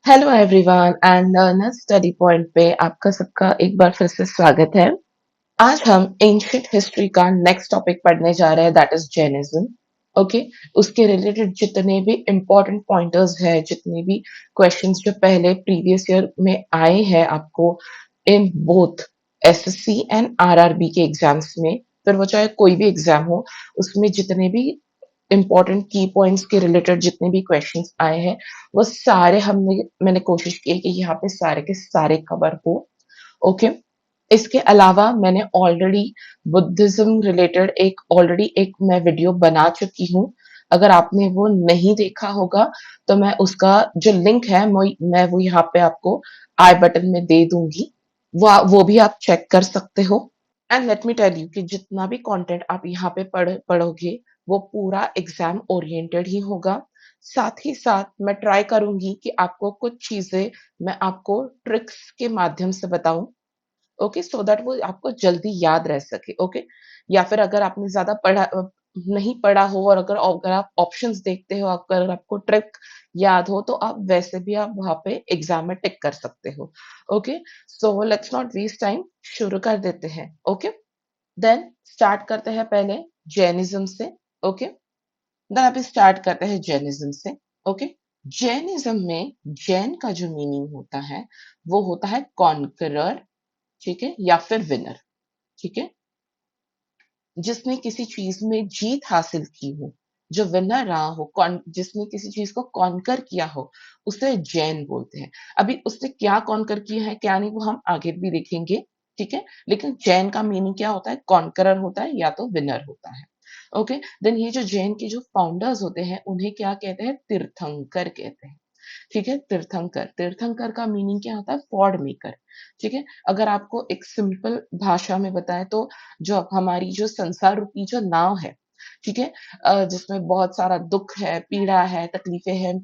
Hello everyone and learner study point पे आपका सबका एक बार फिर से स्वागत है। आज हम एंशियंट हिस्ट्री का नेक्स्ट टॉपिक पढ़ने जा रहे हैं दैट इज जैनिज्म। ओके, उसके रिलेटेड जितने भी इम्पोर्टेंट पॉइंटर्स हैं, जितने भी क्वेश्चंस जो पहले प्रीवियस ईयर में आए हैं आपको in both SSC and RRB के एग्जाम्स में, फिर वो चाहे कोई भी एग्जाम हो, उसमें जितने भी इम्पोर्टेंट की पॉइंट्स के रिलेटेड जितने भी क्वेश्चंस आए हैं, वो सारे मैंने कोशिश की है कि यहाँ पे सारे के सारे कवर हो। ओके, इसके अलावा मैंने बुद्धिज्म रिलेटेड एक मैं वीडियो बना चुकी हूँ। अगर आपने वो नहीं देखा होगा तो मैं उसका जो लिंक है मैं वो यहाँ पे आपको आई बटन में दे दूंगी। वो भी आप चेक कर सकते हो। And let me tell you कि जितना भी कंटेंट आप यहाँ पे पढ़ोगे वो पूरा एग्जाम ओरिएंटेड ही होगा। साथ ही साथ मैं ट्राई करूंगी कि आपको कुछ चीजें मैं आपको ट्रिक्स के माध्यम से बताऊं। ओके, सो दैट वो आपको जल्दी याद रह सके। ओके, या फिर अगर आपने ज्यादा नहीं पढ़ा हो और अगर आप ऑप्शंस देखते हो, अगर आपको ट्रिक याद हो तो आप वैसे भी आप वहां पे एग्जाम में टिक कर सकते हो। Okay, so let's not waste time, शुरू कर देते हैं। ओके, देन स्टार्ट करते हैं पहले जैनिज्म से। ओके, देन अभी स्टार्ट करते हैं जैनिज्म से। ओके, जैनिज्म में जैन का जो मीनिंग होता है वो होता है कॉन्करर, ठीक है, या फिर विनर। ठीक है, जिसने किसी चीज में जीत हासिल की हो, जो विनर रहा हो, जिसने किसी चीज को कॉन्कर किया हो, उसे जैन बोलते हैं। अभी उसने क्या कॉन्कर किया है क्या नहीं वो हम आगे भी देखेंगे। ठीक है, लेकिन जैन का मीनिंग क्या होता है? कॉन्करर होता है या तो विनर होता है। ओके, देन ये जो जैन के जो फाउंडर्स होते हैं उन्हें क्या कहते हैं? तीर्थंकर कहते हैं। ठीक है, तीर्थंकर, तीर्थंकर का मीनिंग क्या होता है? Ford maker. ठीक है, अगर आपको एक सिंपल भाषा में बताएं तो जो हमारी जो संसार रूपी जो नाव है, ठीक है, जिसमें बहुत सारा दुख है, पीड़ा है, तकलीफें हैं,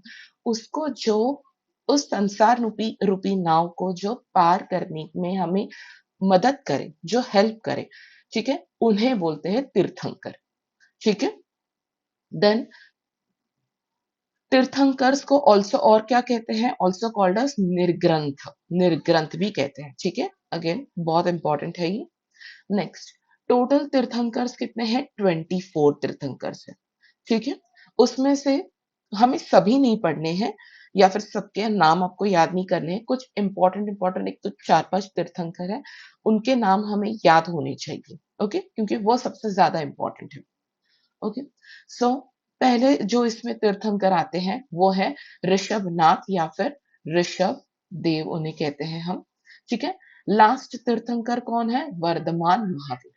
उसको जो उस संसार रूपी रूपी नाव को जो पार करने में हमें मदद करे, जो हेल्प करे, ठीक है, उन्हें बोलते हैं तीर्थंकर। ठीक है, देन तीर्थंकर्स को ऑल्सो और क्या कहते हैं? ऑल्सो कॉल्ड अस निर्ग्रंथ, निर्ग्रंथ भी कहते हैं। ठीक है, अगेन बहुत इंपॉर्टेंट है ये। नेक्स्ट, टोटल तीर्थंकर्स कितने हैं? 24 तीर्थंकर्स है। ठीक है, उसमें से हमें सभी नहीं पढ़ने हैं या फिर सबके नाम आपको याद नहीं करने हैं। कुछ इंपॉर्टेंट एक तो 4-5 तीर्थंकर है, उनके नाम हमें याद होने चाहिए। ओके, क्योंकि वो सबसे ज्यादा इंपॉर्टेंट है। ओके, सो पहले जो इसमें तीर्थंकर आते हैं वो है ऋषभनाथ या फिर ऋषभ देव उन्हें कहते हैं हम। ठीक है, लास्ट तीर्थंकर कौन है? वर्धमान महावीर।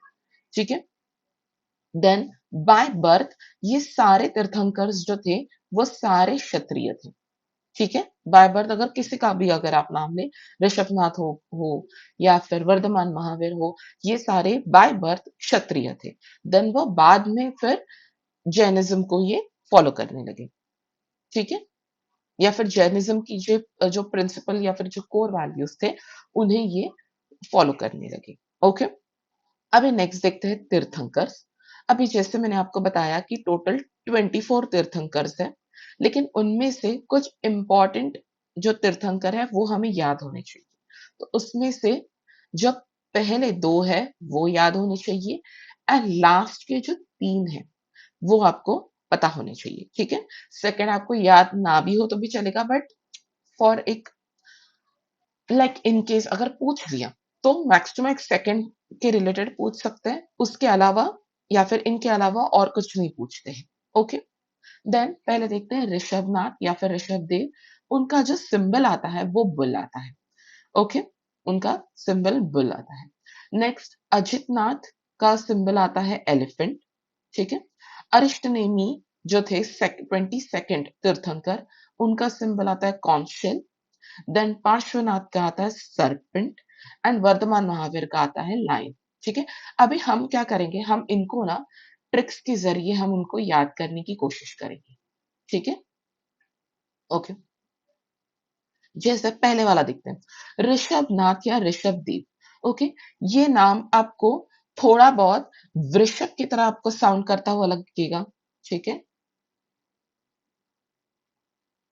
ठीक है, देन बाय बर्थ ये सारे तीर्थंकर्स जो थे वो सारे क्षत्रिय थे। ठीक है, बाय बर्थ अगर किसी का भी अगर आप नाम लें, ऋषभनाथ हो या फिर वर्धमान महावीर हो, ये सारे बाय बर्थ क्षत्रिय थे। देन वो बाद में फिर जैनिज्म को ये फॉलो करने लगे। ठीक है, या फिर जैनिज्म की जो जो प्रिंसिपल या फिर जो कोर वैल्यूज थे उन्हें ये फॉलो करने लगे। ओके, अभी नेक्स्ट देखते हैं तीर्थंकर्स। अभी जैसे मैंने आपको बताया कि टोटल 24 तीर्थंकर्स है, लेकिन उनमें से कुछ इंपॉर्टेंट जो तीर्थंकर है वो हमें याद होने चाहिए। तो उसमें से जो पहले दो है वो याद होने चाहिए, एंड लास्ट के जो तीन है वो आपको पता होने चाहिए। ठीक है, सेकंड आपको याद ना भी हो तो भी चलेगा, बट फॉर एक लाइक इन केस अगर पूछ लिया तो मैक्स टू मैक्स सेकंड के रिलेटेड पूछ सकते हैं, उसके अलावा या फिर इनके अलावा और कुछ नहीं पूछते हैं। ओके, देन पहले देखते हैं ऋषभनाथ या फिर ऋषभ देव। उनका जो सिंबल आता है वो बुल आता है। ओके, उनका सिंबल बुल आता है। नेक्स्ट अजितनाथ का सिंबल आता है एलिफेंट। ठीक है, अरिष्टनेमी जो थे 22nd तीर्थंकर, उनका सिंबल आता है कॉन्च शेल। देन पार्श्वनाथ का आता है सर्पेंट, एंड वर्धमान महावीर का आता है लायन। ठीक है, अभी हम क्या करेंगे, हम इनको ना ट्रिक्स के जरिए हम उनको याद करने की कोशिश करेंगे। ठीक है, ओके, जैसे पहले वाला देखते हैं, ऋषभ नाथ या ऋषभ देव। ओके, ये नाम आपको थोड़ा बहुत वृषभ की तरह आपको साउंड करता हुआ लगेगा। ठीक है,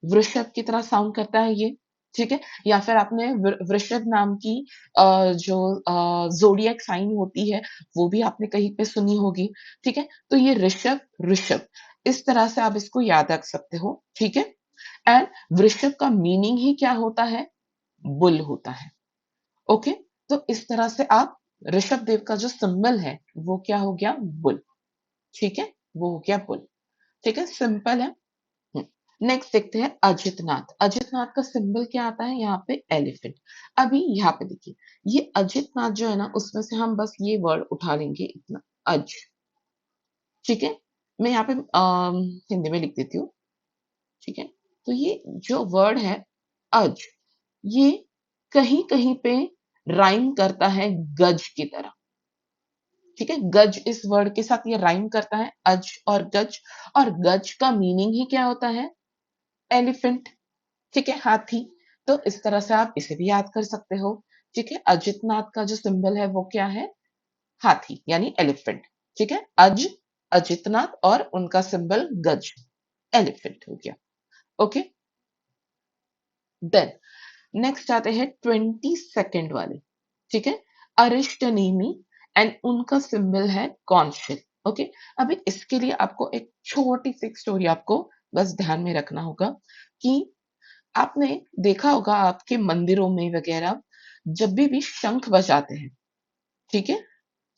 वृषभ की तरह साउंड करता है ये। ठीक है? या फिर आपने वृषभ नाम की जो ज़ोडिएक साइन होती है, वो भी आपने कहीं पे सुनी होगी, ठीक है? तो ये ऋषभ, ऋषभ, इस तरह से आप इसको याद रख सकते हो, ठीक है? एंड वृषभ का मीनिंग ही क्या होता है? बुल होता है, ओके? तो इस तरह से आप ऋषभ देव का जो सिंबल है, वो क्या हो गया? बुल, ठीक है? वो हो गया बुल, ठीक है? सिंपल है। नेक्स्ट देखते हैं अजितनाथ। अजितनाथ का सिंबल क्या आता है यहाँ पे? एलिफेंट। अभी यहाँ पे देखिए, ये अजितनाथ जो है ना, उसमें से हम बस ये वर्ड उठा लेंगे इतना, अज, ठीक है? मैं यहाँ पे हिंदी में लिख देती हूँ, ठीक है? तो ये जो वर्ड है अज, ये कहीं कहीं पे राइम करता है गज की तरह, ठीक है? गज इस वर्ड के साथ ये राइम करता है, अज और गज का मीनिंग ही क्या होता है? एलिफेंट, ठीक है? हाथी। तो इस तरह से आप इसे भी याद कर सकते हो, ठीक है? अजितनाथ का जो सिंबल है वो क्या है? हाथी यानी एलिफेंट, ठीक है? अज, अजितनाथ और उनका सिंबल गज, एलिफेंट हो गया, ओके? देन नेक्स्ट आते हैं 22nd वाले, ठीक है? अरिष्टनेमी एंड उनका सिंबल है कॉन्शिल, ओके? अभी इसके लिए आपको एक छोटी सी स्टोरी आपको बस ध्यान में रखना होगा कि आपने देखा होगा आपके मंदिरों में वगैरह जब भी शंख बजाते हैं, ठीक है?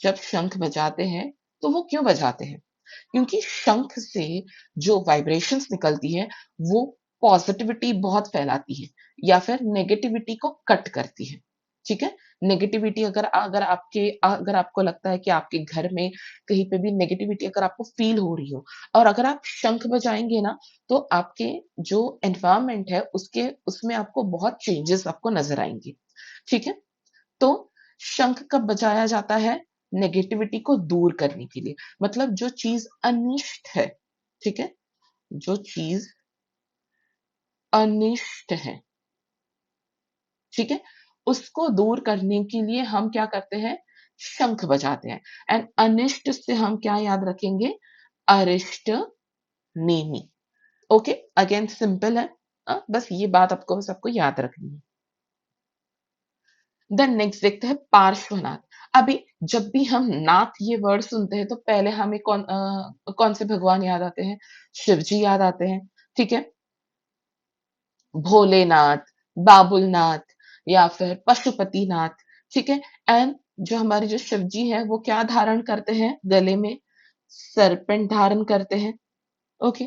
जब शंख बजाते हैं तो वो क्यों बजाते हैं? क्योंकि शंख से जो वाइब्रेशंस निकलती है वो पॉजिटिविटी बहुत फैलाती है या फिर नेगेटिविटी को कट करती है, ठीक है? नेगेटिविटी अगर अगर आपको लगता है कि आपके घर में कहीं पे भी नेगेटिविटी अगर आपको फील हो रही हो और अगर आप शंख बजाएंगे ना, तो आपके जो एनवायरनमेंट है उसके उसमें आपको बहुत चेंजेस आपको नजर आएंगे, ठीक है? तो शंख कब बजाया जाता है? नेगेटिविटी को दूर करने के लिए, मतलब जो चीज अनिष्ट है, ठीक है? जो चीज अनिष्ट है, ठीक है? उसको दूर करने के लिए हम क्या करते हैं? शंख बजाते हैं। एंड अनिष्ट से हम क्या याद रखेंगे? अरिष्ट नेमी, ओके? अगेन सिंपल है, बस ये बात आपको सबको याद रखनी है। देन नेक्स्ट देखते हैं पार्श्वनाथ। अभी जब भी हम नाथ ये वर्ड सुनते हैं तो पहले हमें कौन से भगवान याद आते हैं? शिव जी याद आते हैं, ठीक है? भोलेनाथ, बाबुलनाथ या फिर पशुपतिनाथ, ठीक है? एंड जो हमारे जो शिव जी है वो क्या धारण करते हैं गले में? सरपेंट धारण करते हैं, ओके?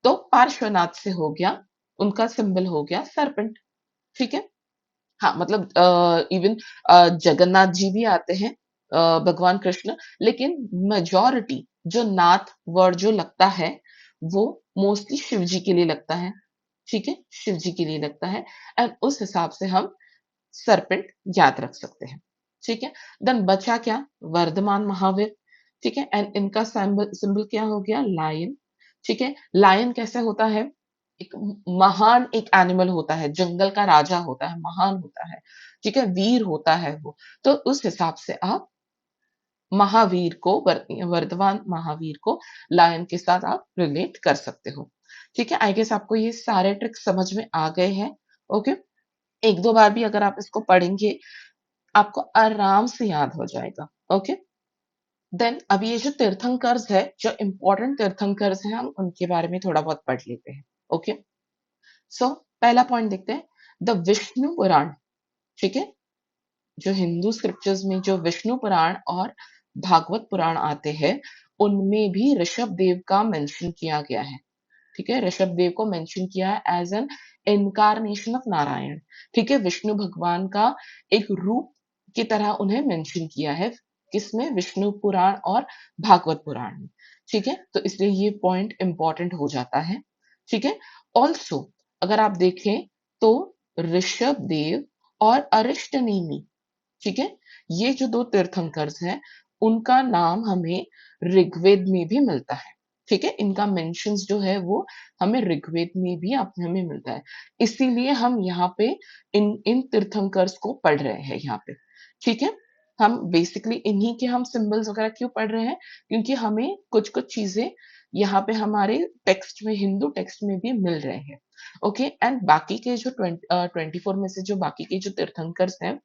तो पार्श्वनाथ से हो गया, उनका सिंबल हो गया सरपेंट, ठीक है? हाँ, मतलब इवन जगन्नाथ जी भी आते हैं, भगवान कृष्ण, लेकिन मेजॉरिटी जो नाथ वर्ड जो लगता है वो मोस्टली शिव जी के लिए लगता है, ठीक है? शिव जी के लिए लगता है एंड उस हिसाब से हम सरपेंट याद रख सकते हैं, ठीक है? देन बचा क्या? वर्धमान महावीर, ठीक है? एंड इनका सिंबल सिंबल क्या हो गया? लायन, ठीक है? लायन कैसे होता है? एक महान एक एनिमल होता है, जंगल का राजा होता है, महान होता है, ठीक है? वीर होता है वो। तो उस हिसाब से आप महावीर को वर्धमान महावीर को लायन के साथ आप रिलेट कर सकते हो, ठीक है? आई गेस आपको ये सारे ट्रिक्स समझ में आ गए हैं, ओके? एक दो बार भी अगर आप इसको पढ़ेंगे आपको आराम से याद हो जाएगा, ओके? देन अभी ये जो तीर्थंकर्स है, जो इम्पोर्टेंट तीर्थंकर्स हैं, हम उनके बारे में थोड़ा बहुत पढ़ लेते हैं, ओके? सो पहला पॉइंट देखते हैं, द विष्णु पुराण, ठीक है? जो हिंदू स्क्रिप्चर्स में जो विष्णु पुराण और भागवत पुराण आते हैं, उनमें भी ऋषभ देव का मेंशन किया गया है, ठीक है? ऋषभ देव को मेंशन किया है as an incarnation of Narayan, ठीक है? विष्णु भगवान का एक रूप की तरह उन्हें मेंशन किया है, किसमें? विष्णु पुराण और भागवत पुराण में, ठीक है? तो इसलिए ये पॉइंट इंपॉर्टेंट हो जाता है, ठीक है? ऑल्सो अगर आप देखें तो ऋषभ देव और अरिष्टनेमी, ठीक है? ये जो दो तीर्थंकर्स हैं, उनका नाम हमें ऋग्वेद में भी मिलता है, ठीक है? इनका मेंशंस जो है वो हमें ऋग्वेद में भी आप हमें मिलता है। इसीलिए हम यहाँ पे इन इन तीर्थंकर्स को पढ़ रहे हैं यहाँ पे, ठीक है? हम बेसिकली इन्हीं के हम सिंबल्स वगैरह क्यों पढ़ रहे हैं? क्योंकि हमें कुछ-कुछ चीज़ें यहाँ पे हमारे टेक्स्ट में, हिंदू टेक्स्ट में भी मिल रहे हैं। ओके, एंड बाकी के जो 24 में से जो बाकी के जो तीर्थंकर्स हैं,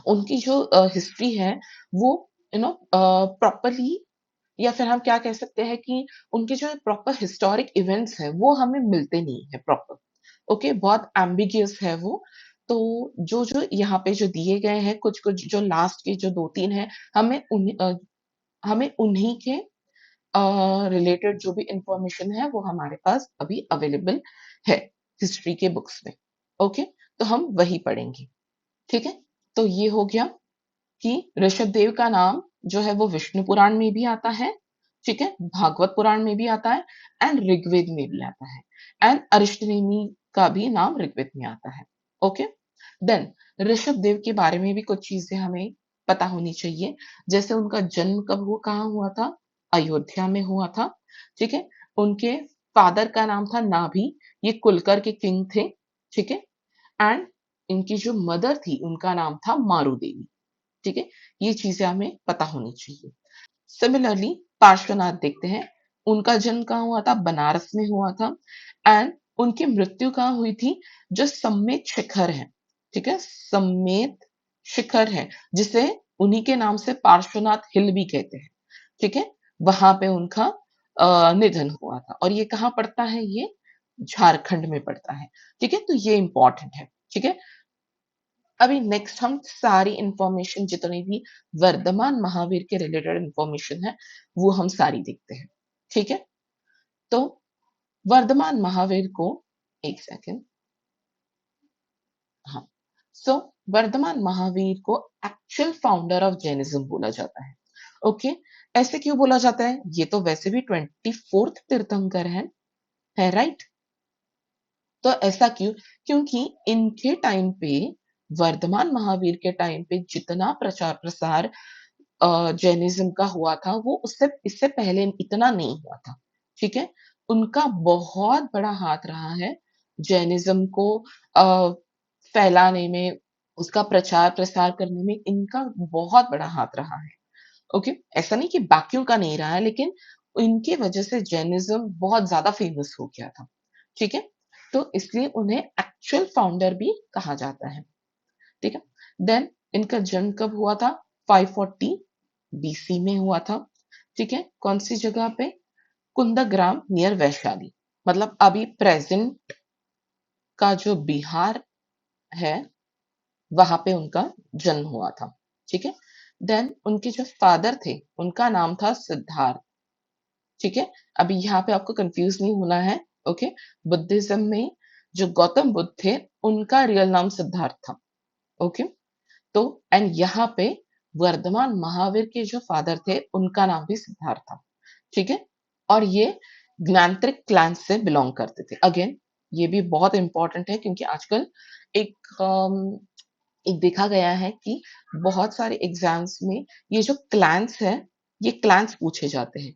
उनकी जो हिस्ट्री है वो प्रॉपरली, या फिर हम क्या कह सकते हैं कि उनके जो प्रॉपर हिस्टोरिक इवेंट्स है वो हमें मिलते नहीं है प्रॉपर। ओके, बहुत एम्बिगियस है वो। तो जो जो यहाँ पे जो दिए गए हैं, कुछ कुछ जो लास्ट के जो दो तीन है, हमें उन्हीं के रिलेटेड जो भी इंफॉर्मेशन है वो हमारे पास अभी अवेलेबल है हिस्ट्री के बुक्स में। ओके, तो हम वही पढ़ेंगे। ठीक है, तो ये हो गया कि ऋषभदेव का नाम जो है वो विष्णु पुराण में भी आता है, ठीक है, भागवत पुराण में भी आता है, एंड ऋग्वेद में भी आता है, एंड अरिष्टनेमी का भी नाम ऋग्वेद में आता है। ओके, देन ऋषभदेव के बारे में भी कुछ चीजें हमें पता होनी चाहिए। जैसे उनका जन्म कब हुआ, कहाँ हुआ था? अयोध्या में हुआ था। ठीक है, उनके फादर का नाम था नाभि, ये कुलकर के किंग थे। ठीक है, एंड इनकी जो मदर थी उनका नाम था मारू देवी। ठीक है, ये चीजें हमें पता होनी चाहिए। सिमिलरली पार्श्वनाथ देखते हैं, उनका जन्म कहाँ हुआ था? बनारस में हुआ था, एंड उनकी मृत्यु कहाँ हुई थी? जो सम्मेत शिखर है, ठीक है, सम्मेत शिखर है, जिसे उन्हीं के नाम से पार्श्वनाथ हिल भी कहते हैं। ठीक है, वहां पे उनका निधन हुआ था, और ये कहाँ पड़ता है? ये झारखंड में पड़ता है। ठीक है, तो ये इंपॉर्टेंट है। ठीक है, अभी नेक्स्ट हम सारी इंफॉर्मेशन जितनी भी वर्धमान महावीर के रिलेटेड इंफॉर्मेशन है वो हम सारी देखते हैं। ठीक है, तो वर्धमान महावीर को, एक सेकेंड, हाँ, सो वर्धमान महावीर को एक्चुअल फाउंडर ऑफ जैनिज्म बोला जाता है। ओके, ऐसे क्यों बोला जाता है? ये तो वैसे भी 24th तीर्थंकर है राइट? तो ऐसा क्यों? क्योंकि इनके टाइम पे, वर्धमान महावीर के टाइम पे जितना प्रचार प्रसार जैनिज्म का हुआ था वो उससे इससे पहले इतना नहीं हुआ था। ठीक है, उनका बहुत बड़ा हाथ रहा है जैनिज्म को फैलाने में, उसका प्रचार प्रसार करने में इनका बहुत बड़ा हाथ रहा है। ओके, ऐसा नहीं कि बाकियों का नहीं रहा है, लेकिन इनके वजह से जैनिज्म बहुत ज्यादा फेमस हो गया था। ठीक है, तो इसलिए उन्हें एक्चुअल फाउंडर भी कहा जाता है। ठीक है, देन इनका जन्म कब हुआ था? 540 बीसी में हुआ था। ठीक है, कौन सी जगह पे? कुंदग्राम नियर वैशाली, मतलब अभी प्रेजेंट का जो बिहार है वहां पे उनका जन्म हुआ था। ठीक है, देन उनके जो फादर थे उनका नाम था सिद्धार्थ। ठीक है, अभी यहाँ पे आपको कंफ्यूज नहीं होना है। ओके, बुद्धिज्म में जो गौतम बुद्ध थे उनका रियल नाम सिद्धार्थ था। ओके, तो एंड यहाँ पे वर्धमान महावीर के जो फादर थे उनका नाम भी सिद्धार्थ था। ठीक है, और ये ज्ञानत्रिक क्लान से बिलोंग करते थे। अगेन ये भी बहुत इंपॉर्टेंट है, क्योंकि आजकल एक एक देखा गया है कि बहुत सारे एग्जाम्स में ये जो क्लैंस है, ये क्लैंस पूछे जाते हैं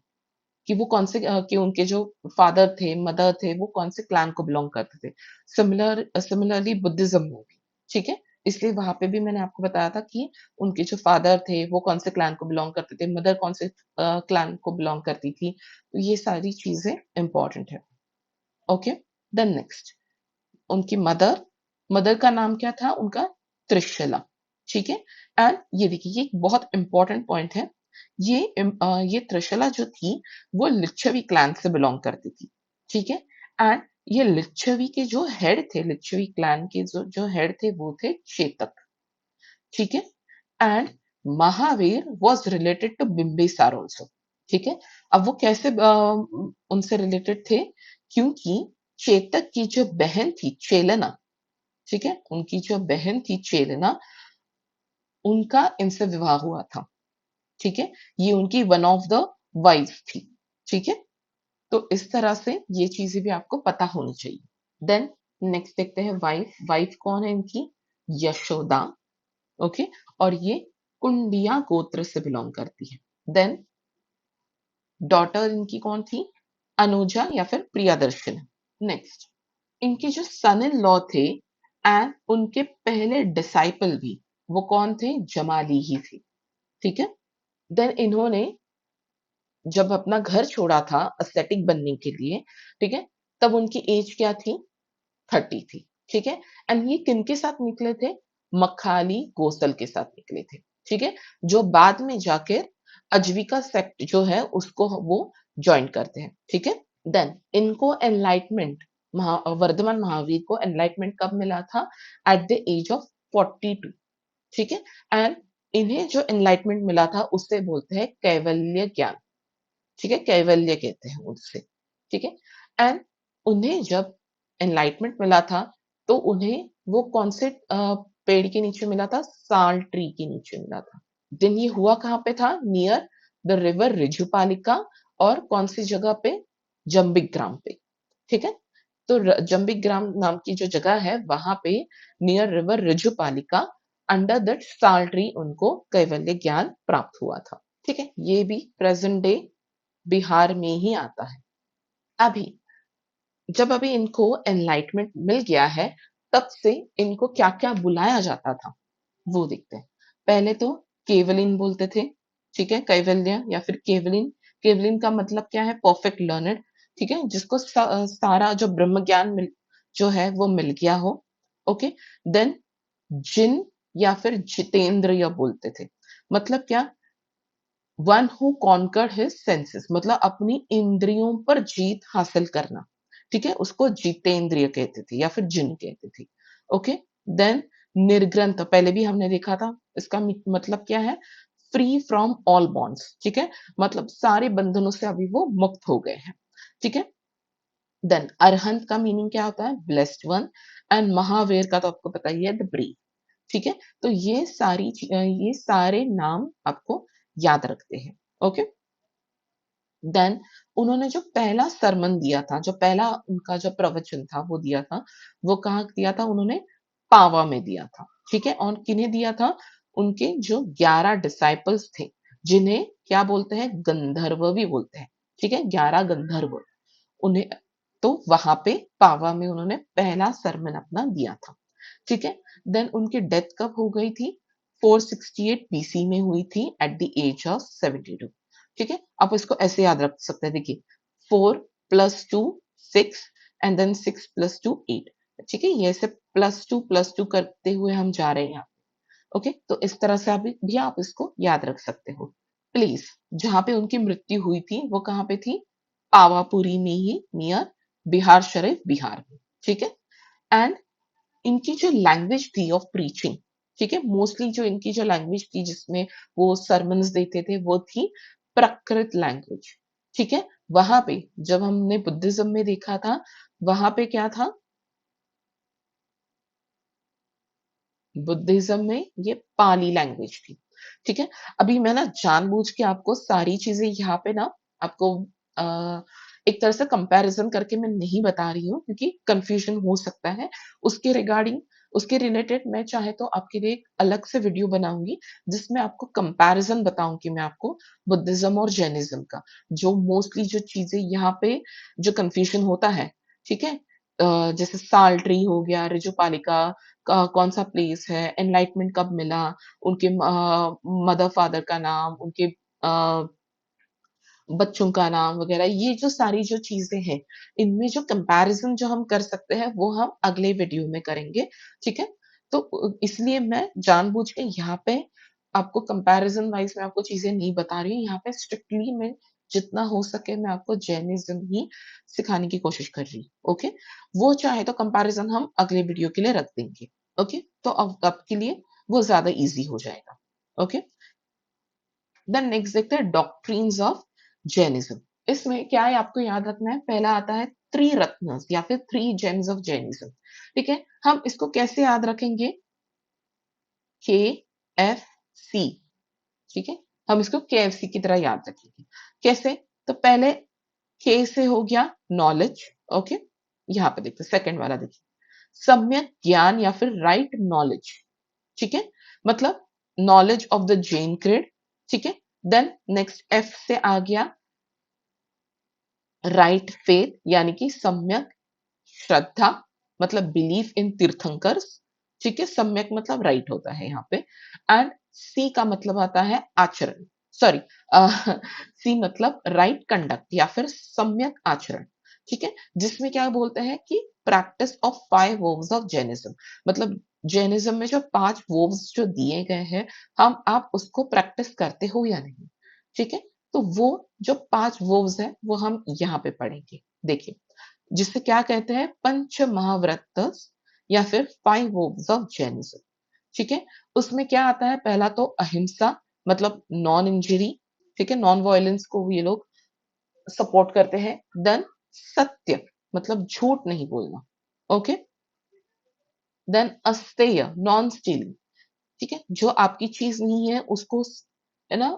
कि वो कौन से कि उनके जो फादर थे, मदर थे, वो कौन से क्लैन को बिलोंग करते थे। सिमिलरली बुद्धिज्म में भी। ठीक है, इसलिए वहां पे भी मैंने आपको बताया था कि उनके जो फादर थे वो कौन से क्लैन को बिलोंग करते थे, मदर कौन से क्लैन को बिलोंग करती थी। तो ये सारी चीजें इंपॉर्टेंट है। ओके, देन नेक्स्ट, उनकी मदर, मदर का नाम क्या था? उनका त्रिशला। ठीक है, एंड ये देखिए, ये एक बहुत इंपॉर्टेंट पॉइंट है। ये त्रिशला जो थी वो लिच्छवी क्लैन से बिलोंग करती थी। ठीक है, एंड ये लिच्छवी के जो हेड थे, लिच्छवी क्लैन के जो हेड थे वो थे चेतक। ठीक है, and Mahavir was related to Bimbisara also. ठीक है, अब वो कैसे उनसे रिलेटेड थे? क्योंकि चेतक की जो बहन थी चेलना, ठीक है, उनकी जो बहन थी चेलना, उनका इनसे विवाह हुआ था। ठीक है, ये उनकी वन ऑफ द वाइफ थी। ठीक है, तो इस तरह से ये चीजें भी आपको पता होनी चाहिए। देन नेक्स्ट देखते हैं वाइफ। वाइफ कौन है इनकी? यशोदा। ओके, और ये कुंडिया गोत्र से बिलोंग करती है। देन डॉटर इनकी कौन थी? अनुजा या फिर प्रियदर्शन। नेक्स्ट, इनके जो सन इन लॉ थे एंड उनके पहले डिसाइपल भी, वो कौन थे? जमाली ही थे। ठीक है, देन इन्होंने जब अपना घर छोड़ा था ascetic बनने के लिए, ठीक है, तब उनकी एज क्या थी? 30 थी, ठीक है। एंड ये किनके साथ निकले थे? मखाली गोसल के साथ निकले थे, ठीक है, जो बाद में जाकर अजविका सेक्ट जो है उसको वो ज्वाइन करते हैं, ठीक है। देन इनको एनलाइटमेंट, वर्धमान महावीर को एनलाइटमेंट कब मिला था? एट द एज ऑफ 42, ठीक है। एंड इन्हें जो एनलाइटमेंट मिला था उससे बोलते हैं कैवल्य ज्ञान, ठीक है, कैवल्य कहते हैं उससे, ठीक है। एंड उन्हें जब एनलाइटमेंट मिला था तो उन्हें वो कौन से पेड़ के नीचे मिला था? साल ट्री के नीचे मिला था। देन ये हुआ कहाँ पे था? नियर द रिवर रिजुपालिका, और कौन सी जगह पे? जंबिक ग्राम पे, ठीक है। तो जंबिक ग्राम नाम की जो जगह है वहां पे नियर रिवर रिजुपालिका अंडर दैट साल ट्री उनको कैवल्य ज्ञान प्राप्त हुआ था, ठीक है। ये भी प्रेजेंट डे बिहार में ही आता है। अभी जब अभी इनको एनलाइटमेंट मिल गया है, तब से इनको क्या क्या बुलाया जाता था वो देखते हैं। पहले तो केवलिन बोलते थे, ठीक है, कैवल्य या फिर केवलिन। केवलिन का मतलब क्या है? परफेक्ट लर्नड, ठीक है, जिसको सारा जो ब्रह्म ज्ञान जो है वो मिल गया हो। ओके। देन जिन या फिर जितेंद्रिय बोलते थे, मतलब क्या? One who conquered his senses, मतलब अपनी इंद्रियों पर जीत हासिल करना, ठीक है, उसको जितेंद्रिय कहते थे या फिर जिन कहते थे। ओके। देन निर्ग्रंथ, पहले भी हमने देखा था, इसका मतलब क्या है? फ्री फ्रॉम ऑल बॉन्ड्स, ठीक है, मतलब सारे बंधनों से अभी वो मुक्त हो गए हैं, ठीक है। देन अरहंत का मीनिंग क्या होता है? Blessed one. एंड महावीर का तो आपको पता ही है, द ब्रीव, ठीक है। तो ये सारे नाम आपको याद रखते हैं। ओके। देन उन्होंने जो पहला सरमन दिया था, जो पहला उनका जो प्रवचन था वो दिया था, वो कहाँ दिया था? उन्होंने पावा में दिया था, ठीक है। और किन्हें दिया था? उनके जो 11 डिसाइपल्स थे, जिन्हें क्या बोलते हैं? गंधर्व भी बोलते हैं, ठीक है, 11 गंधर्व। उन्हें तो वहां पे पावा में उन्होंने पहला सरमन अपना दिया था, ठीक है। देन उनकी डेथ कब हो गई थी? 468 बीसी में हुई थी, एट द एज ऑफ 72, ठीक है। आप इसको ऐसे याद रख सकते हैं, देखिए, 4 + 2 6, एंड देन 6 + 2 8, ठीक है। ये ऐसे +2 करते हुए हम जा रहे हैं यहाँ, ओके। तो इस तरह से भी आप इसको याद रख सकते हो। प्लीज, जहां पे उनकी मृत्यु हुई थी वो कहाँ पे थी? पावापुरी में ही, नियर बिहार शरीफ, बिहार में, ठीक है। एंड इनकी जो लैंग्वेज थी ऑफ प्रीचिंग, ठीक है, मोस्टली जो इनकी जो लैंग्वेज थी जिसमें वो सरमन्स देते थे वो थी प्राकृत लैंग्वेज, ठीक है। वहां पे जब हमने बुद्धिज्म में देखा था, वहां पे क्या था? बुद्धिज्म में ये पाली लैंग्वेज थी, ठीक है। अभी मैं ना जानबूझ के आपको सारी चीजें यहाँ पे ना आपको आ, एक तरह से कंपैरिजन करके मैं नहीं बता रही हूँ, क्योंकि कंफ्यूजन हो सकता है उसके रिगार्डिंग। उसके रिलेटेड मैं चाहे तो आपके लिए एक अलग से वीडियो बनाऊंगी, जिसमें आपको कंपैरिजन बताऊंगी मैं आपको बुद्धिज्म और जैनिज्म का, जो मोस्टली जो चीजें यहाँ पे जो कंफ्यूजन होता है, ठीक है। जैसे साल ट्री हो गया, रिजुपालिका का कौन सा प्लेस है, एनलाइटमेंट कब मिला, उनके मदर फादर का नाम, उनके बच्चों का नाम वगैरह, ये जो सारी जो चीजें हैं, इनमें जो कंपैरिजन जो हम कर सकते हैं वो हम अगले वीडियो में करेंगे, ठीक है। तो इसलिए मैं जानबूझ के यहाँ पे आपको कंपैरिजन वाइज मैं आपको चीजें नहीं बता रही हूँ, यहाँ पे स्ट्रिक्टली मैं जितना हो सके मैं आपको जैनिज्म ही सिखाने की कोशिश कर रही हूँ, ओके। वो चाहे तो कंपैरिजन हम अगले वीडियो के लिए रख देंगे, ओके। तो अब आपके लिए वो ज्यादा इजी हो जाएगा, ओके। देन नेक्स्ट देखते हैं डॉक्ट्रिन्स ऑफ जैनिज्म। इसमें क्या है आपको याद रखना है? पहला आता है त्रिरत्न या फिर 3 जेम्स ऑफ जैनिज्म, ठीक है। हम इसको कैसे याद रखेंगे? KFC, ठीक है, हम इसको KFC की तरह याद रखेंगे। कैसे? तो पहले K से हो गया नॉलेज, ओके। यहाँ पे देखते सेकंड वाला, देखिए, सम्यक ज्ञान या फिर राइट नॉलेज, ठीक है, मतलब knowledge of the Jain creed, ठीक है। देन नेक्स्ट F से आ गया राइट फेथ, यानी कि सम्यक श्रद्धा, मतलब बिलीफ इन तीर्थंकर्स, ठीक है। सम्यक मतलब राइट होता है यहाँ पे। एंड सी का मतलब आता है आचरण, सॉरी, सी मतलब राइट कंडक्ट या फिर सम्यक आचरण, ठीक है, जिसमें क्या बोलते हैं कि practice of 5 verbs of Jainism, मतलब जैनिज्म में जो 5 वर्ब्स जो दिए गए हैं, हम आप उसको प्रैक्टिस करते हो या नहीं, ठीक है। तो वो जो 5 वर्ब्स है वो हम यहाँ पे पढ़ेंगे। देखिए, जिसे क्या कहते हैं, पंच महाव्रत या फिर 5 वर्ब्स ऑफ जैनिज्म, ठीक है। उसमें क्या आता है, पहला तो अहिंसा मतलब नॉन इंजरी, ठीक है, नॉन वायलेंस को ये लोग सपोर्ट करते हैं। देन सत्य मतलब झूठ नहीं बोलना, ओके। देन अस्तेय नॉन स्टीलिंग, ठीक है, जो आपकी चीज नहीं है उसको है ना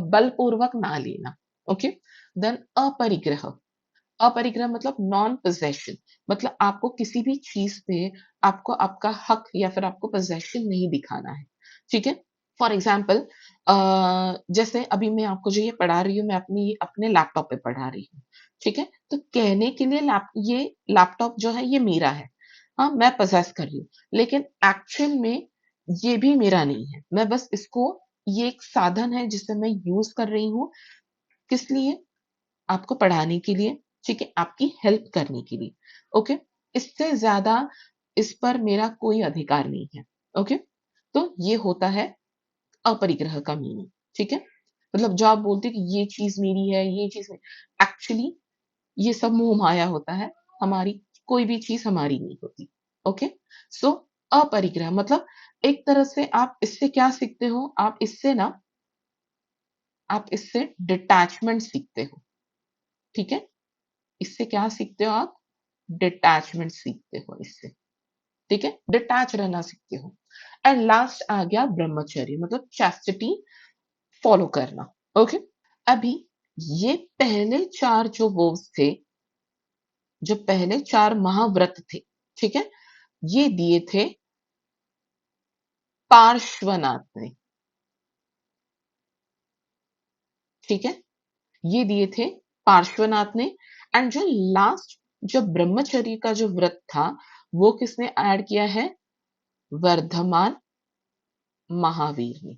बलपूर्वक ना लेना, ओके। देन अपरिग्रह, अपरिग्रह मतलब नॉन पोजेशन, मतलब आपको किसी भी चीज पे आपको आपका हक या फिर आपको पोजेशन नहीं दिखाना है, ठीक है। फॉर एग्जाम्पल, जैसे अभी मैं आपको जो ये पढ़ा रही हूँ, मैं अपनी अपने लैपटॉप पे पढ़ा रही हूँ, ठीक है। तो कहने के लिए ये लैपटॉप जो है ये मेरा है, हाँ मैं पोजेस कर रही हूँ, लेकिन एक्चुअल में ये भी मेरा नहीं है, मैं बस इसको, ये एक साधन है जिसे मैं यूज कर रही हूँ, किस लिए, आपको पढ़ाने के लिए, ठीक है, आपकी हेल्प करने के लिए, ओके। इससे ज्यादा इस पर मेरा कोई अधिकार नहीं है, ओके। तो ये होता है अपरिग्रह का मीनिंग, ठीक है। मतलब जो आप बोलते हैं कि ये चीज मेरी है, ये चीज एक्चुअली ये सब मोह माया होता है, हमारी कोई भी चीज हमारी नहीं होती, ओके। सो अपरिग्रह मतलब एक तरह से आप इससे क्या सीखते हो, आप इससे डिटैचमेंट सीखते हो, ठीक है। इससे क्या सीखते हो आप, डिटैचमेंट सीखते हो इससे, ठीक है, डिटैच रहना सीखते हो। एंड लास्ट आ गया ब्रह्मचर्य मतलब चैस्टिटी फॉलो करना, ओके। अभी ये पहले 4 जो वर्ब्स थे, जो पहले 4 महाव्रत थे, ठीक है, ये दिए थे पार्श्वनाथ ने, ठीक है, ये दिए थे पार्श्वनाथ ने। एंड जो लास्ट जो ब्रह्मचर्य का जो व्रत था, वो किसने ऐड किया है, वर्धमान महावीर ने,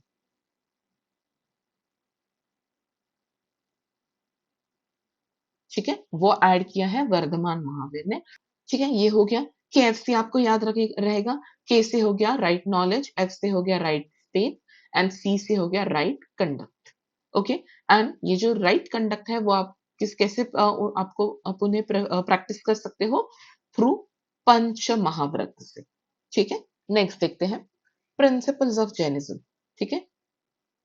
ठीक है, वो ऐड किया है वर्धमान महावीर ने, ठीक है। ये हो गया। KF से आपको याद रहेगा, K से हो गया राइट नॉलेज, F से हो गया राइट फेथ, एंड C से हो गया राइट कंडक्ट, ओके। एंड ये जो राइट कंडक्ट है वो आप किस कैसे आपको आप उन्हें प्रैक्टिस कर सकते हो, थ्रू पंच महाव्रत से, ठीक है। नेक्स्ट देखते हैं प्रिंसिपल्स ऑफ जैनिज्म, ठीक है।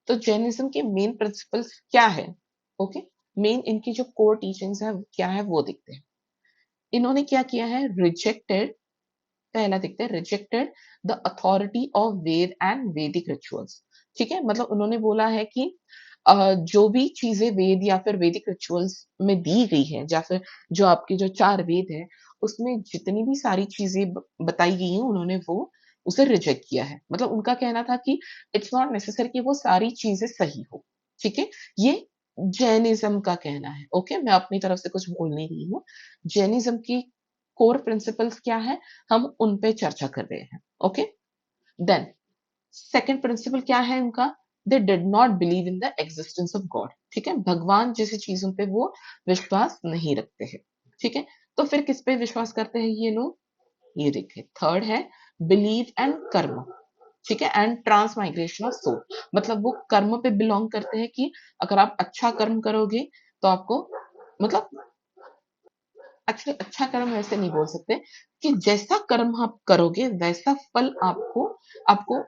तो जैनिज्म के मेन प्रिंसिपल्स क्या है, ओके। मेन इनकी जो कोर टीचिंग्स है क्या है वो देखते हैं। इन्होंने क्या किया है, रिजेक्टेड, पहला देखते हैं, rejected the authority of Veda and Vedic rituals, ठीक है। मतलब उन्होंने बोला है कि जो भी चीजें वेद या फिर वैदिक रिचुअल्स में दी गई है, या फिर जो आपके जो 4 वेद है उसमें जितनी भी सारी चीजें बताई गई हैं, उन्होंने वो उसे रिजेक्ट किया है। मतलब उनका कहना था कि इट्स नॉट नेसेसरी कि वो सारी चीजें सही हो, ठीक है। ये जैनिज्म का कहना है, ओके। मैं अपनी तरफ से कुछ बोल नहीं रही हूँ। जैनिज्म की कोर प्रिंसिपल्स क्या है, हम उन पे चर्चा कर रहे हैं, ओके। देन सेकंड प्रिंसिपल क्या है उनका, they did not believe in the existence of God, ठीक है, भगवान जैसी चीजों पे वो विश्वास नहीं रखते हैं, ठीक है। तो फिर किस पे विश्वास करते हैं ये लोग, ये देखिए थर्ड है बिलीव एंड कर्म, ठीक है, एंड ट्रांसमाइग्रेशन ऑफ सोल, मतलब वो कर्म पे बिलोंग करते हैं कि अगर आप अच्छा कर्म करोगे तो आपको, मतलब एक्चुअली अच्छा कर्म वैसे नहीं बोल सकते, कि जैसा कर्म आप करोगे वैसा फल आपको आपको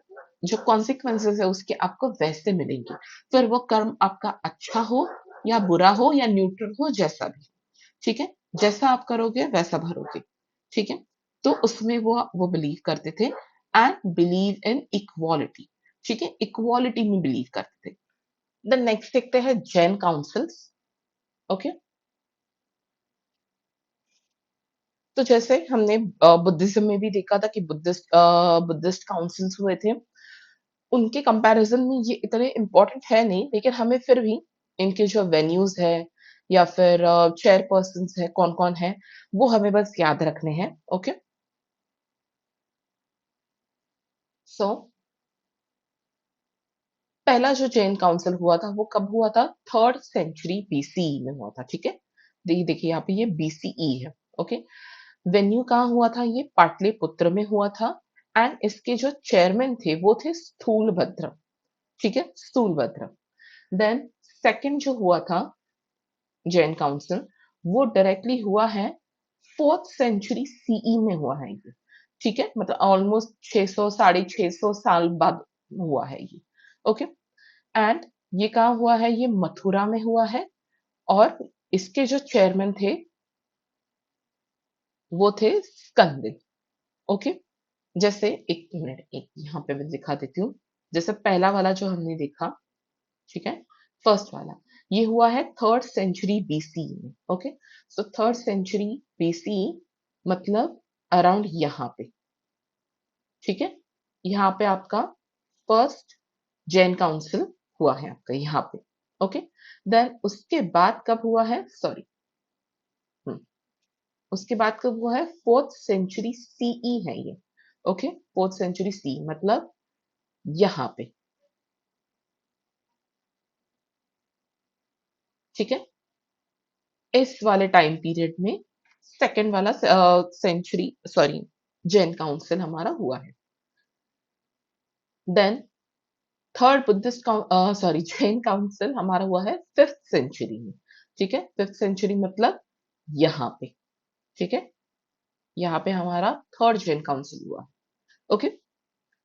जो कॉन्सिक्वेंसेस है उसके आपको वैसे मिलेंगे, फिर वो कर्म आपका अच्छा हो या बुरा हो या न्यूट्रल हो, जैसा भी, ठीक है, जैसा आप करोगे वैसा भरोगे, ठीक है। तो उसमें वो बिलीव करते थे, एंड बिलीव इन इक्वालिटी, ठीक है, इक्वालिटी में बिलीव करते थे। द नेक्स्ट देखते हैं जैन काउंसिल्स, ओके। तो जैसे हमने बुद्धिज्म में भी देखा था कि बुद्धिस्ट काउंसिल्स हुए थे, उनके कंपैरिजन में ये इतने इम्पोर्टेंट है नहीं, लेकिन हमें फिर भी इनके जो वेन्यूज है या फिर चेयरपर्सन है कौन कौन है, वो हमें बस याद रखने हैं, ओके। सो पहला जो जैन काउंसिल हुआ था वो कब हुआ था? 3rd सेंचुरी बीसीई में हुआ था, ठीक है। देखिए यहाँ पे ये बीसीई है, ओके। वेन्यू कहाँ हुआ था? ये पाटलिपुत्र में हुआ था। एंड इसके जो चेयरमैन थे वो थे स्थूलभद्र, ठीक है, स्थूलभद्र। देन सेकंड जो हुआ था जैन काउंसिल, वो डायरेक्टली हुआ है 4th सेंचुरी सीई में हुआ है ये, ठीक है, मतलब ऑलमोस्ट 600 650 साल बाद हुआ है ये, ओके। एंड ये कहाँ हुआ है? ये मथुरा में हुआ है। और इसके जो चेयरमैन थे वो थे स्कंदिन, ओके। जैसे एक मिनट, एक यहाँ पे मैं दिखा देती हूँ। जैसे पहला वाला जो हमने देखा, ठीक है, फर्स्ट वाला, ये हुआ है 3rd सेंचुरी बीसी में, ओके। सो 3rd सेंचुरी बीसी मतलब अराउंड यहाँ पे, ठीक है। यहाँ पे आपका फर्स्ट जैन काउंसिल हुआ है आपका यहाँ पे, ओके। देन उसके बाद कब हुआ है? सॉरी, उसके बाद कब हुआ है? 4th सेंचुरी सीई है ये, ओके। 4th सेंचुरी सी मतलब यहाँ पे, ठीक है। इस वाले टाइम पीरियड में सेकंड वाला सेंचुरी सॉरी जैन काउंसिल हमारा हुआ है। Then third Buddhist sorry Jain council हमारा हुआ है 5th सेंचुरी में, ठीक है। 5th सेंचुरी मतलब यहाँ पे, ठीक है। यहाँ पे हमारा थर्ड जैन काउंसिल हुआ, ओके।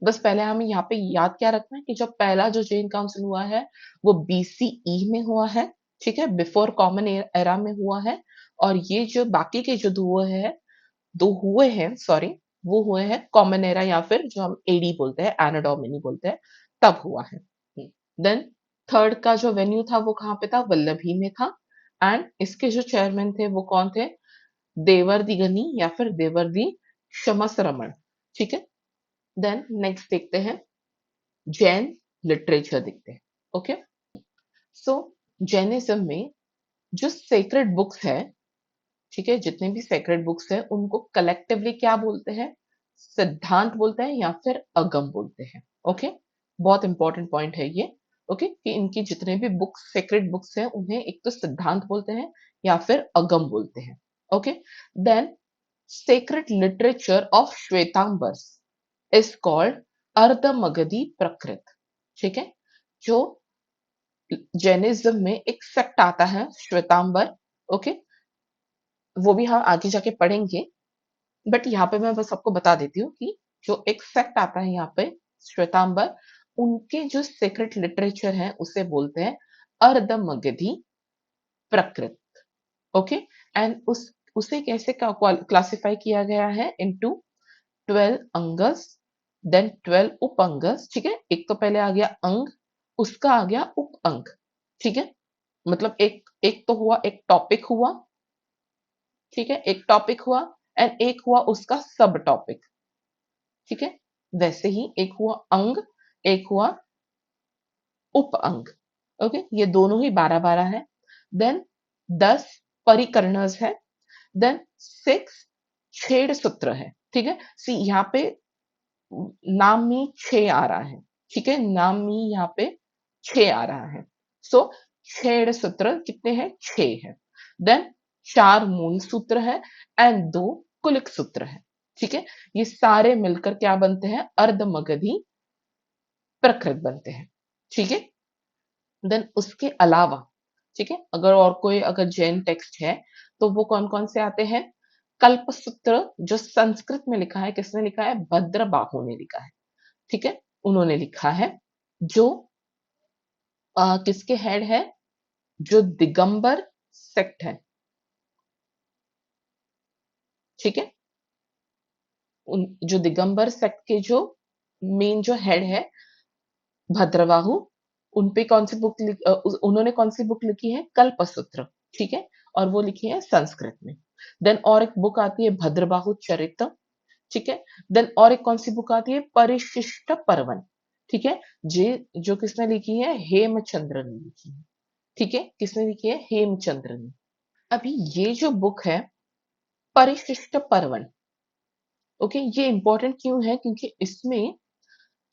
बस पहले हमें यहाँ पे याद क्या रखना है कि जो पहला जो जैन काउंसिल हुआ है वो बीसीई में हुआ है, ठीक है, बिफोर कॉमन एरा में हुआ है। और ये जो बाकी के जो दो हुए हैं सॉरी, वो हुए हैं कॉमन एरा या फिर जो हम एडी बोलते हैं, एनो डोमिनी बोलते हैं, तब हुआ है। देन थर्ड का जो वेन्यू था वो कहाँ पे था? वल्लभी में था। एंड इसके जो चेयरमैन थे वो कौन थे? देवर्दी गनी या फिर देवर्दी शमस रमण, ठीक है। देन नेक्स्ट देखते हैं जैन लिटरेचर देखते हैं, ओके। सो जैनिज्म में जो सेक्रेड बुक्स है, ठीक है, जितने भी सेक्रेड बुक्स हैं उनको कलेक्टिवली क्या बोलते हैं? सिद्धांत बोलते हैं या फिर अगम बोलते हैं, ओके। बहुत इंपॉर्टेंट पॉइंट है ये, ओके, कि इनकी जितने भी बुक्स सेक्रेड बुक्स हैं उन्हें एक तो सिद्धांत बोलते हैं या फिर अगम बोलते हैं, okay. Then sacred literature of Shvetambar is called Ardhamagadhi Prakrit, ठीक है। जो जैनिज्म में एक सेक्ट आता है श्वेतांबर, ओके, वो भी हम आगे जाके पढ़ेंगे। बट यहाँ पे मैं बस आपको बता देती हूँ कि जो एक सेक्ट आता है यहाँ पे श्वेतांबर, उनके जो सेक्रेट लिटरेचर है उसे बोलते हैं अर्धमगधी प्रकृत, ओके। एंड उसे कैसे क्लासिफाई किया गया है? इनटू 12 अंगस, देन 12 उप अंगस, ठीक है। एक तो पहले आ गया अंग, उसका आ गया उप अंग, ठीक है। मतलब एक एक तो हुआ, एक टॉपिक हुआ, ठीक है, एक टॉपिक हुआ। एंड एक हुआ उसका सब टॉपिक, ठीक है। वैसे ही एक हुआ अंग, एक हुआ उप अंग, ओके। ये दोनों ही 12-12 है। देन 10 परिकर्णज है। देन 6 छेद सूत्र है, ठीक है। सी यहाँ पे नाम में 6 आ रहा है, ठीक है, नाम में यहाँ पे 6 आ रहा है। सो छेद सूत्र कितने हैं? 6 है। देन 4 मूल सूत्र है एंड 2 कुलिक सूत्र है, ठीक है। ये सारे मिलकर क्या बनते हैं? अर्धमगधी प्रकृत बनते हैं, ठीक है। देन उसके अलावा, ठीक है, अगर और कोई अगर जैन टेक्स्ट है तो वो कौन कौन से आते हैं? कल्पसूत्र जो संस्कृत में लिखा है, किसने लिखा है? भद्रबाहु ने लिखा है, ठीक है, उन्होंने लिखा है। जो किसके हेड है? जो दिगंबर सेक्ट है, ठीक है। जो दिगंबर सेक्ट के जो मेन जो हेड है भद्रबाहु, उन पे कौन सी उन्होंने कौन सी बुक लिखी है? कल्पसूत्र, ठीक है। और वो लिखी है संस्कृत में। देन और एक बुक आती है भद्रबाहु चरित, ठीक है। देन और एक कौन सी बुक आती है? परिशिष्ट पर्वन, ठीक है। जे जो किसने लिखी है? हेमचंद्र ने लिखी है, ठीक है। किसने लिखी है? हेमचंद्र ने। अभी ये जो बुक है परिशिष्ट पर्वन, ओके, ये इंपॉर्टेंट क्यों है? क्योंकि इसमें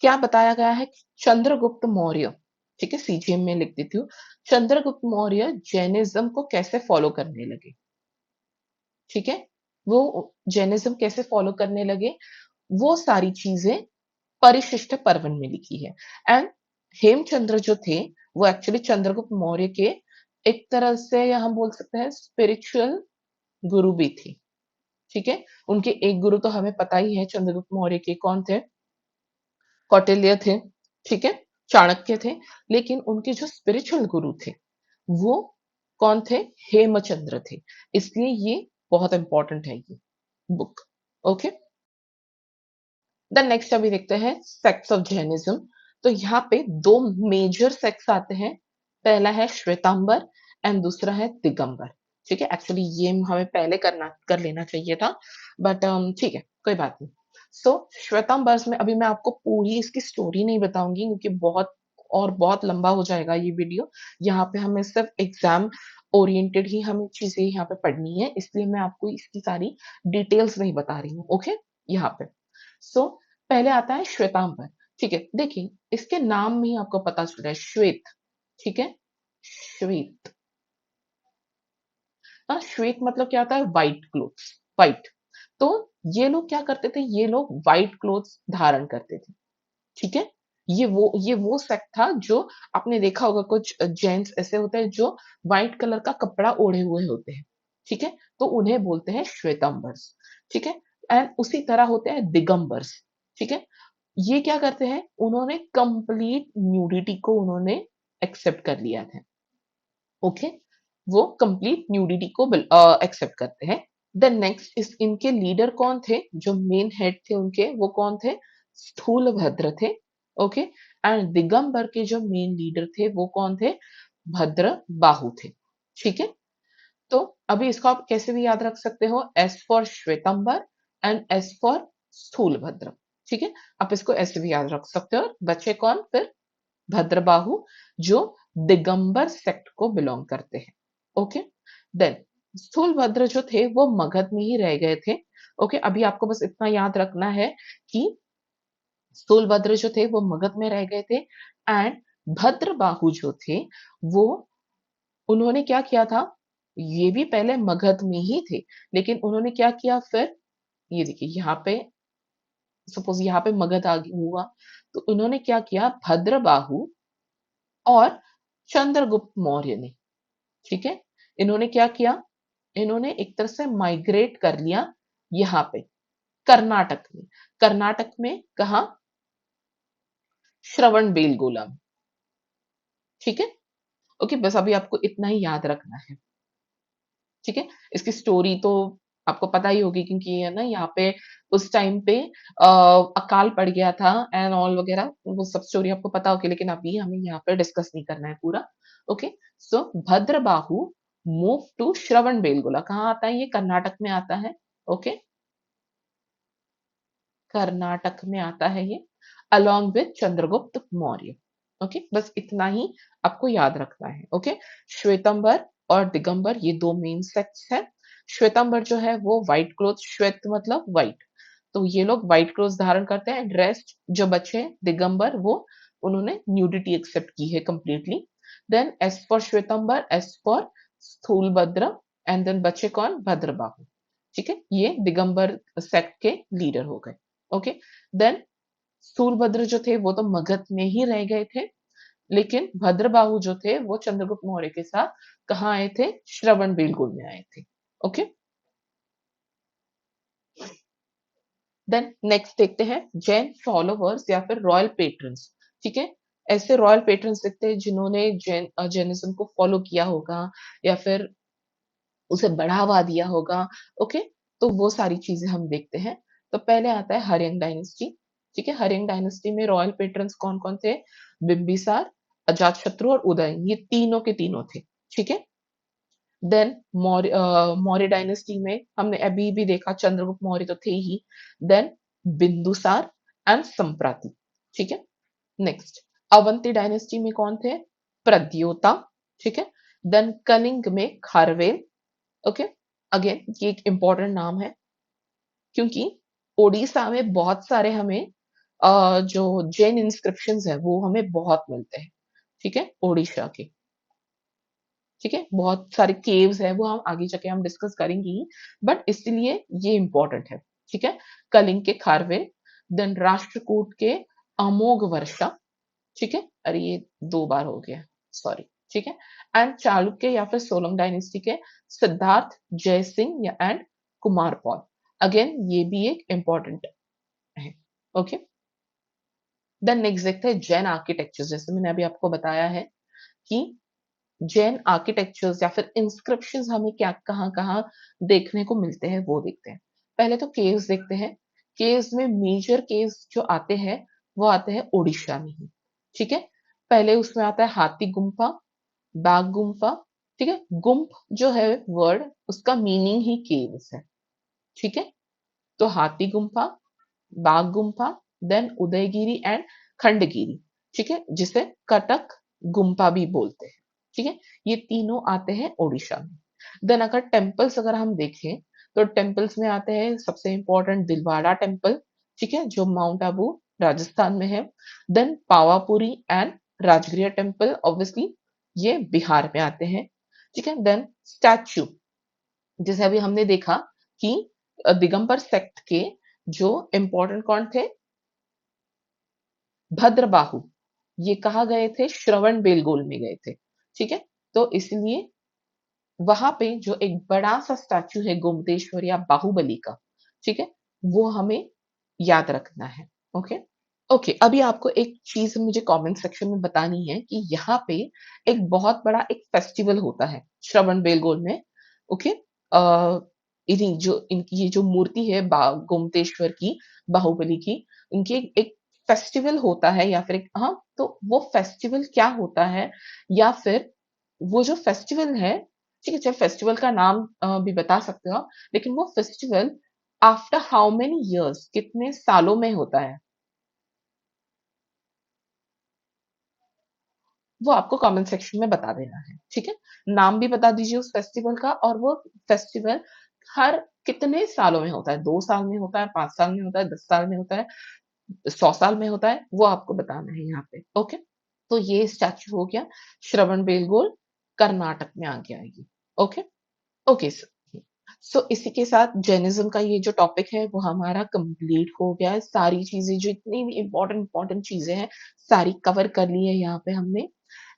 क्या बताया गया है कि चंद्रगुप्त मौर्य, ठीक है, सीजीएम में लिख देती हूँ। चंद्रगुप्त मौर्य जैनिज्म को कैसे फॉलो करने लगे? ठीक है, वो जैनिज्म कैसे फॉलो करने लगे, वो सारी चीजें परिशिष्ट पर्वन में लिखी है। एंड हेमचंद्र जो थे, वो एक्चुअली चंद्रगुप्त मौर्य के एक तरह से या हम बोल सकते हैं स्पिरिचुअल गुरु भी थे। ठीक है, उनके एक गुरु तो हमें पता ही है चंद्रगुप्त मौर्य के कौन थे, कौटिल्य थे। ठीक है, चाणक्य थे। लेकिन उनके जो स्पिरिचुअल गुरु थे वो कौन थे, हेमचंद्र थे। इसलिए ये बहुत इंपॉर्टेंट है ये बुक। ओके, देन नेक्स्ट अभी देखते हैं सेक्ट्स ऑफ जैनिज्म। तो यहाँ पे दो मेजर सेक्ट्स आते हैं। पहला है श्वेतांबर एंड दूसरा है दिगंबर। ठीक है, एक्चुअली ये हमें पहले कर लेना चाहिए था, बट ठीक है, कोई बात नहीं। सो श्वेतांबर्स में अभी मैं आपको पूरी इसकी स्टोरी नहीं बताऊंगी क्योंकि बहुत लंबा हो जाएगा ये वीडियो। यहाँ पे हमें सिर्फ एग्जाम ओरिएंटेड ही हमें चीजें यहाँ पे पढ़नी है, इसलिए मैं आपको इसकी सारी डिटेल्स नहीं बता रही हूँ। ओके, यहाँ पे सो पहले आता है श्वेतांबर। ठीक है, देखिए इसके नाम में ही आपको पता चल रहा है श्वेत। ठीक है, श्वेत। हाँ, श्वेत मतलब क्या होता है, व्हाइट क्लोथ्स, व्हाइट। तो ये लोग क्या करते थे, ये लोग व्हाइट क्लोथ्स धारण करते थे। ठीक है, ये वो सेक्ट था जो आपने देखा होगा, कुछ जेंट्स ऐसे होते हैं जो व्हाइट कलर का कपड़ा ओढ़े हुए होते हैं। ठीक है, तो उन्हें बोलते हैं श्वेतांबर्स। ठीक है, एंड उसी तरह होते हैं दिगंबर्स। ठीक है, ये क्या करते हैं, उन्होंने कंप्लीट न्यूडिटी को उन्होंने एक्सेप्ट कर लिया था। ओके, वो कंप्लीट न्यूडिटी को एक्सेप्ट करते हैं। देन नेक्स्ट इस इनके लीडर कौन थे, जो मेन हेड थे उनके, वो कौन थे, स्थूलभद्र थे। ओके, एंड दिगंबर के जो मेन लीडर थे वो कौन थे, भद्र बाहु थे। ठीक है, तो अभी इसको आप कैसे भी याद रख सकते हो, S for Shvetambar and S for Sthulabhadra. ठीक है, आप इसको ऐसे भी याद रख सकते हो। बच्चे कौन फिर, भद्रबाहु, जो दिगंबर सेक्ट को बिलोंग करते हैं। ओके, देन स्थूलभद्र जो थे वो मगध में ही रह गए थे। ओके, अभी आपको बस इतना याद रखना है कि स्थूलभद्र जो थे वो मगध में रह गए थे, एंड भद्रबाहु जो थे वो, उन्होंने क्या किया था, ये भी पहले मगध में ही थे, लेकिन उन्होंने क्या किया फिर, ये देखिए यहाँ पे सपोज यहाँ पे मगध आ हुआ, तो उन्होंने क्या किया, भद्रबाहु और चंद्रगुप्त मौर्य ने, ठीक है, इन्होंने क्या किया, इन्होंने एक तरह से माइग्रेट कर लिया यहाँ पे कर्नाटक में। कर्नाटक में कहा, श्रवण बेलगोला में। ठीक है, ओके, बस अभी आपको इतना ही याद रखना है। ठीक है, इसकी स्टोरी तो आपको पता ही होगी क्योंकि है ना, यहाँ पे उस टाइम पे अकाल पड़ गया था एंड ऑल वगैरह, वो सब स्टोरी आपको पता होगी, लेकिन अभी हमें यहाँ पे डिस्कस नहीं करना है पूरा। Okay, so Bhadrabahu move to Shravana Belagola, कहाँ आता है ये, कर्नाटक में आता है। ओके, कर्नाटक में आता है ये, along with Chandragupta Maurya. Okay, बस इतना ही आपको याद रखना है। ओके, श्वेतंबर और दिगंबर ये दो मेन सेक्ट्स हैं। श्वेतंबर जो है वो व्हाइट क्लोथ, श्वेत मतलब व्हाइट, तो ये लोग व्हाइट क्लोथ धारण करते हैं। रेस्ट जो बचे हैं दिगंबर, वो उन्होंने न्यूडिटी एक्सेप्ट की है completely. Then S for Shvetambar, S for Sthulabhadra, and then बचे कौन, भद्रबाहु। ठीक है, ये दिगंबर सेक्ट के लीडर हो गए। ओके, देन स्थूलभद्र जो थे वो तो मगध में ही रह गए थे, लेकिन भद्रबाहु जो थे वो चंद्रगुप्त मौर्य के साथ कहाँ आए थे, श्रवण बेलगोल में आए थे। ओके, देन नेक्स्ट देखते हैं जैन फॉलोवर्स या फिर रॉयल पेट्रन्स। ठीक है, ऐसे रॉयल पेट्रन्स देखते हैं जिन्होंने जैनिज्म को फॉलो किया होगा या फिर उसे बढ़ावा दिया होगा। ओके, तो वो सारी चीजें हम देखते हैं। तो पहले आता है हर्यंग डायनेस्टी। ठीक है, हर्यंग डायनेस्टी में रॉयल पेट्रन्स कौन कौन थे, बिंबिसार, अजातशत्रु और उदयन, ये तीनों के तीनों थे। ठीक है, देन मौर्य डायनेस्टी में हमने अभी भी देखा चंद्रगुप्त मौर्य तो थे ही, देन बिंदुसार एंड संप्राति। ठीक है, नेक्स्ट अवंती डायनेस्टी में कौन थे, प्रद्योता। ठीक है, देन कलिंग में खारवेल। ओके, अगेन ये एक इंपॉर्टेंट नाम है क्योंकि ओडिशा में बहुत सारे हमें जो जैन इंस्क्रिप्शंस है वो हमें बहुत मिलते हैं। ठीक है, ओडिशा के। ठीक है, बहुत सारे केव्स है, वो हम आगे जाके हम डिस्कस करेंगे ही, बट इसलिए ये इंपॉर्टेंट है। ठीक है, कलिंग के खारवे, देन राष्ट्रकूट के अमोघ वर्षा। ठीक है, अरे ये 2 बार हो गया, सॉरी। ठीक है, एंड चालुक्य या फिर सोलंक डायनेस्टी के सिद्धार्थ जयसिंह या एंड कुमार पॉल। अगेन ये भी एक इम्पोर्टेंट है। ओके, देन नेक्स्ट देखते हैं जैन आर्किटेक्चर। जैसे मैंने अभी आपको बताया है कि जैन आर्किटेक्चर्स या फिर इंस्क्रिप्शंस हमें क्या कहाँ कहाँ देखने को मिलते हैं वो देखते हैं। पहले तो केव्स देखते हैं। केव्स में मेजर केव्स जो आते हैं वो आते हैं ओडिशा में ही। ठीक है, पहले उसमें आता है हाथी गुम्फा, बाघ गुम्फा। ठीक है, गुम्फ जो है वर्ड उसका मीनिंग ही केव्स है। ठीक है, तो हाथी गुम्फा, बाघ गुम्फा, देन उदयगिरी एंड खंडगिरी। ठीक है, जिसे कटक गुम्फा भी बोलते हैं। ठीक है, ये तीनों आते हैं ओडिशा में। देन अगर टेम्पल्स अगर हम देखें तो टेम्पल्स में आते हैं सबसे इंपॉर्टेंट दिलवाड़ा टेम्पल। ठीक है, जो माउंट आबू राजस्थान में है। Then Pawapuri and Rajgriha temple obviously ये बिहार में आते हैं। ठीक है, देन स्टैच्यू, जैसे अभी हमने देखा कि दिगंबर सेक्ट के जो इम्पोर्टेंट कौन थे, भद्रबाहु, ये कहाँ गए थे, श्रवण बेलगोल में गए थे। ठीक है, तो इसलिए वहां पे जो एक बड़ा सा स्टैचू है गोमतेश्वर या बाहुबली का, ठीक है, वो हमें याद रखना है। ओके, ओके, अभी आपको एक चीज मुझे कमेंट सेक्शन में बतानी है कि यहाँ पे एक बहुत बड़ा एक फेस्टिवल होता है श्रवण बेलगोल में। ओके, इन्हीं जो इनकी ये जो मूर्ति है गोमतेश्वर की, बाहुबली की, इनकी एक फेस्टिवल होता है या फिर एक, हाँ, तो वो फेस्टिवल क्या होता है, या फिर वो जो फेस्टिवल है, ठीक है, चाहे फेस्टिवल का नाम भी बता सकते हो आप, लेकिन वो festival after how many years, कितने सालों में होता है, वो आपको कमेंट सेक्शन में बता देना है। ठीक है, नाम भी बता दीजिए उस फेस्टिवल का, और वो फेस्टिवल हर कितने सालों में होता है, 2 साल में होता है, 5 साल में होता है, 10 साल में होता है, 100 साल में होता है, वो आपको बताना है यहाँ पे। ओके, तो ये स्टैचू हो गया श्रवण बेलगोल, कर्नाटक में आ गया ये। ओके, ओके, सो इसी के साथ जैनिज्म का ये जो टॉपिक है वो हमारा कंप्लीट हो गया है। सारी चीजें जो इतनी भी इम्पोर्टेंट इम्पोर्टेंट चीजें हैं सारी कवर कर ली है यहाँ पे हमने।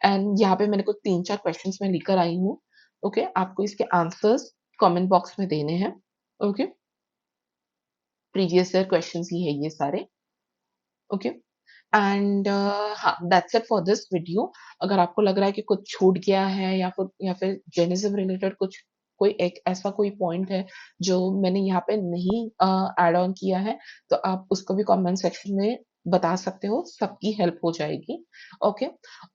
एंड यहाँ पे मैंने कुछ 3-4 क्वेश्चंस में लेकर आई हूँ। ओके, आपको इसके आंसर्स कमेंट बॉक्स में देने हैं। ओके, प्रीवियस ईयर क्वेश्चंस ही है ये सारे। ओके, एंड हाँ, that's it for this video. अगर आपको लग रहा है कि कुछ छूट गया है या फिर जर्नलिज्म रिलेटेड कुछ कोई एक ऐसा कोई पॉइंट है जो मैंने यहाँ पे नहीं ऐड ऑन किया है, तो आप उसको भी कमेंट सेक्शन में बता सकते हो, सबकी हेल्प हो जाएगी। ओके,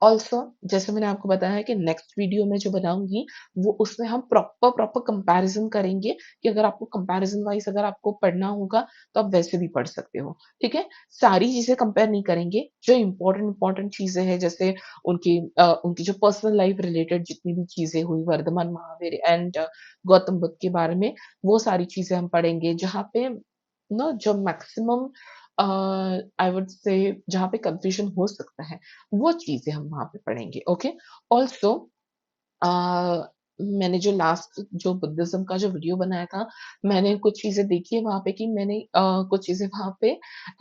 ऑल्सो जैसे मैंने आपको बताया है कि नेक्स्ट वीडियो में जो बनाऊंगी वो उसमें हम प्रॉपर प्रॉपर कंपैरिजन करेंगे, कि अगर आपको कंपैरिजन वाइज अगर आपको पढ़ना होगा तो आप वैसे भी पढ़ सकते हो। ठीक है, सारी चीजें कंपेयर नहीं करेंगे, जो इम्पोर्टेंट इम्पोर्टेंट चीजें हैं जैसे उनकी जो पर्सनल लाइफ रिलेटेड जितनी भी चीजें हुई, वर्धमान महावीर एंड गौतम बुद्ध के बारे में, वो सारी चीजें हम पढ़ेंगे, जहाँ पे ना जो मैक्सिमम आई वुड से जहाँ पे कंफ्यूजन हो सकता है वो चीजें हम वहां पे पढ़ेंगे। ओके, ऑल्सो मैंने जो लास्ट जो बुद्धिज्म का जो वीडियो बनाया था, मैंने कुछ चीजें देखी है वहां पे कि मैंने कुछ चीजें वहां पे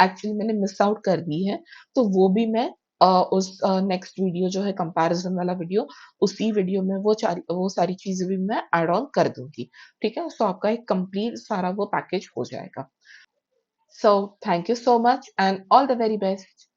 एक्चुअली मैंने मिस आउट कर दी है, तो वो भी मैं उस नेक्स्ट वीडियो जो है कंपैरिजन वाला वीडियो, उसी वीडियो में वो सारी चीजें भी मैं ऐड ऑन कर दूंगी। ठीक है, सो आपका एक कंप्लीट सारा वो पैकेज हो जाएगा। So thank you so much and all the very best.